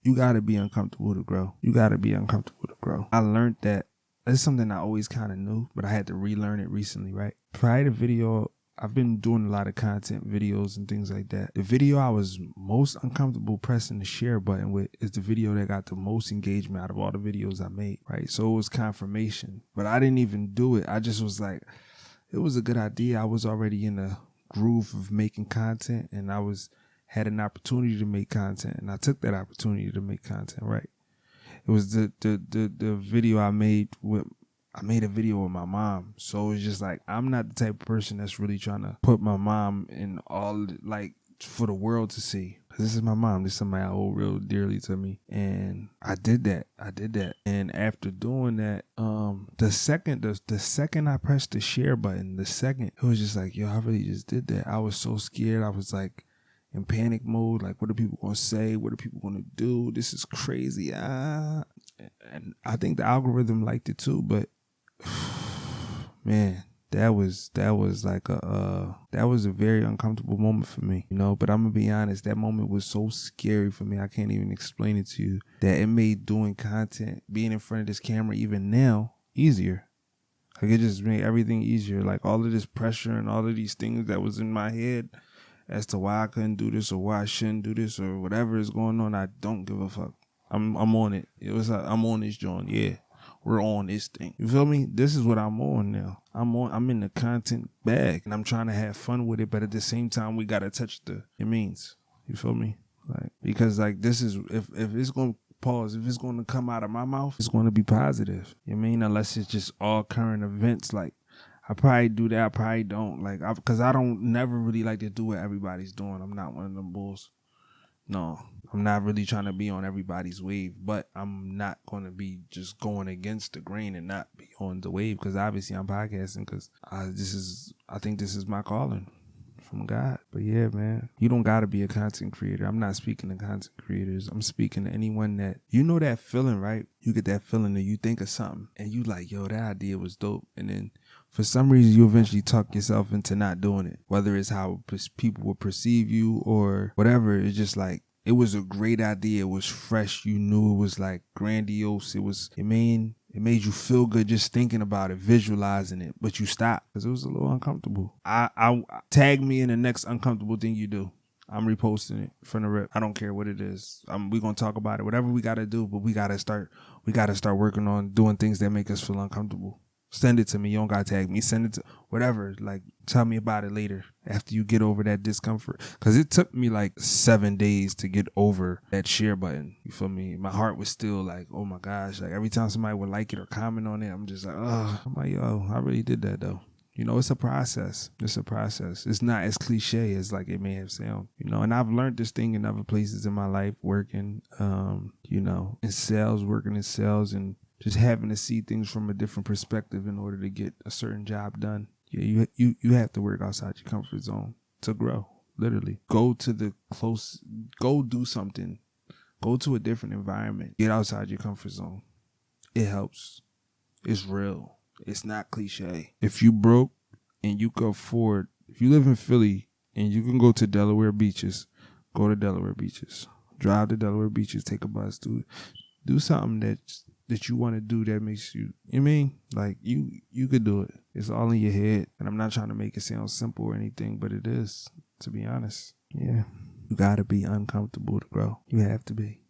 You gotta be uncomfortable to grow. You gotta be uncomfortable to grow. I learned that. It's something I always kind of knew, but I had to relearn it recently, right? Prior to video, I've been doing a lot of content videos and things like that. The video I was most uncomfortable pressing the share button with is the video that got the most engagement out of all the videos I made, right? So it was confirmation, but I didn't even do it. I just was like, it was a good idea. I was already in the groove of making content, and had an opportunity to make content, and I took that opportunity to make content, right? It was the video I made a video with my mom. So it's just like, I'm not the type of person that's really trying to put my mom in all, like, for the world to see. This is my mom. This is somebody I hold real dearly to me. And I did that. And after doing that, the second I pressed the share button, it was just like, yo, I really just did that. I was so scared. I was like in panic mode. Like, what are people going to say? What are people going to do? This is crazy. And I think the algorithm liked it too, but man, that was like that was a very uncomfortable moment for me, you know. But I'm gonna be honest, that moment was so scary for me, I can't even explain it to you, that it made doing content, being in front of this camera even now, easier. Like, it just made everything easier. Like, all of this pressure and all of these things that was in my head as to why I couldn't do this or why I shouldn't do this or whatever is going on, I don't give a fuck. I'm on it. It was like, I'm on this joint. Yeah, we're on this thing. You feel me? This is what I'm on now. I'm in the content bag, and I'm trying to have fun with it, but at the same time, we gotta touch it means. You feel me? Like, because like, this is, if it's gonna pause, if it's gonna come out of my mouth, it's gonna be positive. You mean? Unless it's just all current events. Like, I probably do that, I probably don't. Like, because I don't never really like to do what everybody's doing. I'm not one of them bulls. No, I'm not really trying to be on everybody's wave, but I'm not going to be just going against the grain and not be on the wave, because obviously I'm podcasting because I think this is my calling from God. But yeah, man, you don't got to be a content creator. I'm not speaking to content creators. I'm speaking to anyone that, you know, that feeling, right? You get that feeling that you think of something and you like, yo, that idea was dope. And then for some reason, you eventually talk yourself into not doing it, whether it's how people will perceive you or whatever. It's just like, it was a great idea. It was fresh. You knew it was like grandiose. It made you feel good just thinking about it, visualizing it, but you stopped because it was a little uncomfortable. I tag me in the next uncomfortable thing you do. I'm reposting it from the rip. I don't care what it is. We're going to talk about it, whatever we got to do, but we got to start working on doing things that make us feel uncomfortable. Send it to me. You don't got to tag me. Send it to whatever. Like, tell me about it later after you get over that discomfort. Because it took me like 7 days to get over that share button. You feel me? My heart was still like, oh my gosh. Like, every time somebody would like it or comment on it, I'm just like, oh. I'm like, yo, I really did that though. You know, it's a process. It's a process. It's not as cliche as like it may have sounded. You know, and I've learned this thing in other places in my life, working, you know, working in sales, and just having to see things from a different perspective in order to get a certain job done. Yeah, you have to work outside your comfort zone to grow, literally. Go do something. Go to a different environment. Get outside your comfort zone. It helps. It's real. It's not cliche. If you broke and you can afford, if you live in Philly and you can go to Delaware beaches, go to Delaware beaches. Drive to Delaware beaches, take a bus, do something that you want to do that makes you mean? Like, you could do it. It's all in your head. And I'm not trying to make it sound simple or anything, but it is, to be honest. Yeah. You got to be uncomfortable to grow. You have to be.